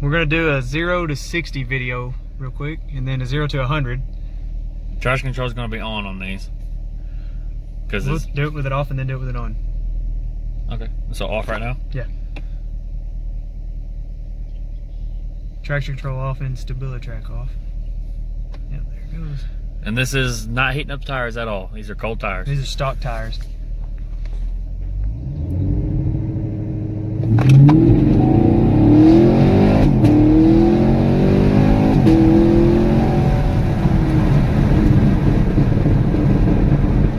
We're gonna do a 0 to 60 video real quick, and then a 0 to 100. Traction control is going to be on these. Cause We'll do it with it off and then do it with it on. Okay, so off right now? Yeah. Traction control off and stability track off. Yep, there it goes. And this is not heating up tires at all. These are cold tires. These are stock tires.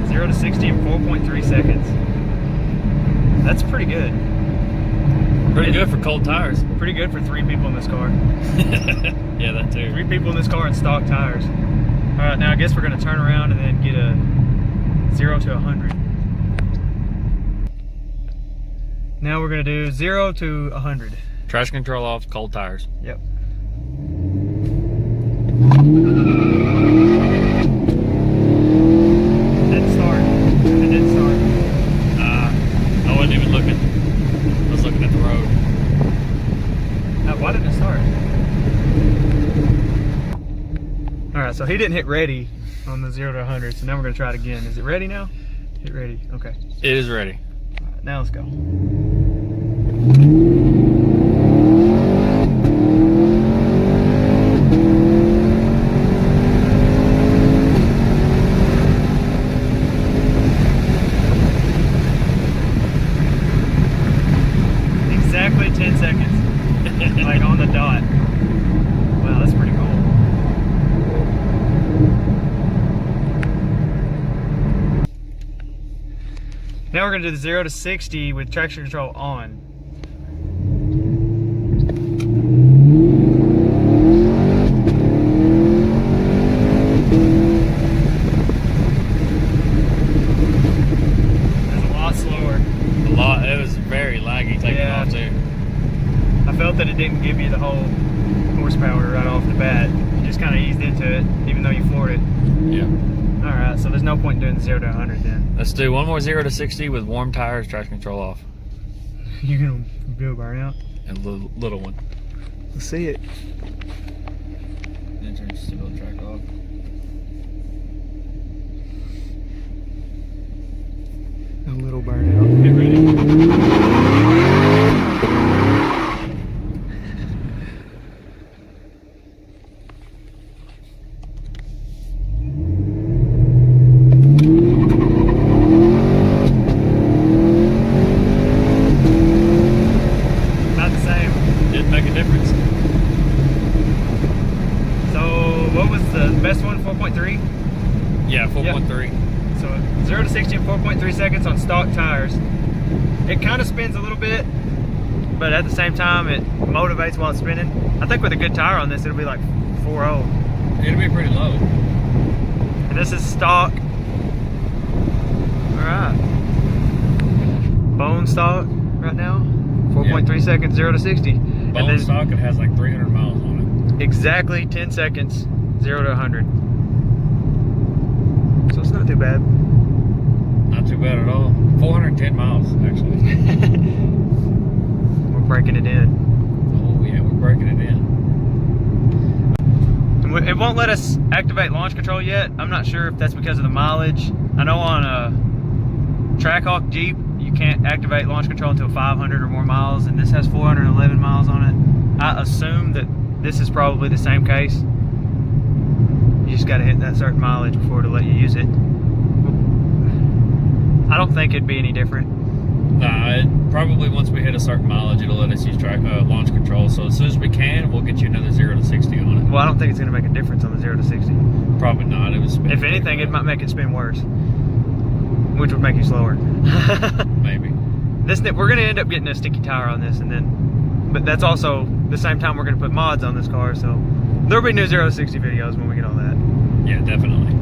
Zero to 60 in 4.3 seconds. That's pretty good. Pretty good for cold tires. Pretty good for 3 people in this car. Yeah, that too. 3 people in this car in stock tires. Alright, now I guess we're going to turn around and then get a 0 to 100. Now we're going to do 0 to 100. Traction control off, cold tires. Yep. Didn't start. It didn't start. I wasn't even looking. I was looking at the road. Why didn't it start? Alright, so he didn't hit ready on the 0 to 100, so now we're going to try it again. Is it ready now? Hit ready. Okay. It is ready. Alright, now let's go. Exactly 10 seconds. Like on the dot. Wow, that's pretty cool. Now we're going to do the 0 to 60 with traction control on. That's a lot slower. It was very laggy taking off too. I felt that it didn't give you the whole horsepower right off the bat. You just kind of eased into it, even though you floored it. Yeah. Alright, so there's no point in doing the 0 to 100 then. Let's do one more 0 to 60 with warm tires, traction control off. You're gonna do a burnout? And a little one. Let's see it. Then turn stability track off. A little burnout. Get ready. Best one, 4.3? Yeah, 4.3. Yep. So 0 to 60 in 4.3 seconds on stock tires. It kind of spins a little bit, but at the same time it motivates while it's spinning. I think with a good tire on this it'll be like 4.0. It'll be pretty low. And this is stock. Alright. Bone stock right now. 4.3 seconds, 0 to 60. Bone and then stock, it has like 300 miles on it. Exactly 10 seconds. 0 to 100. So it's not too bad. Not too bad at all. 410 miles, actually. We're breaking it in. Oh yeah, we're breaking it in. It won't let us activate launch control yet. I'm not sure if that's because of the mileage. I know on a Trackhawk Jeep, you can't activate launch control until 500 or more miles, and this has 411 miles on it. I assume that this is probably the same case. You just got to hit that certain mileage before it'll let you use it. I don't think it'd be any different. Nah, probably once we hit a certain mileage, it'll let us use launch control. So as soon as we can, we'll get you another 0 to 60 on it. Well, I don't think it's going to make a difference on the 0 to 60. Probably not. It was. If anything, it might make it spin worse, which would make you slower. Maybe. We're going to end up getting a sticky tire on this, but that's also the same time we're going to put mods on this car. So there'll be new 0 to 60 videos when we get all that. Yeah, definitely.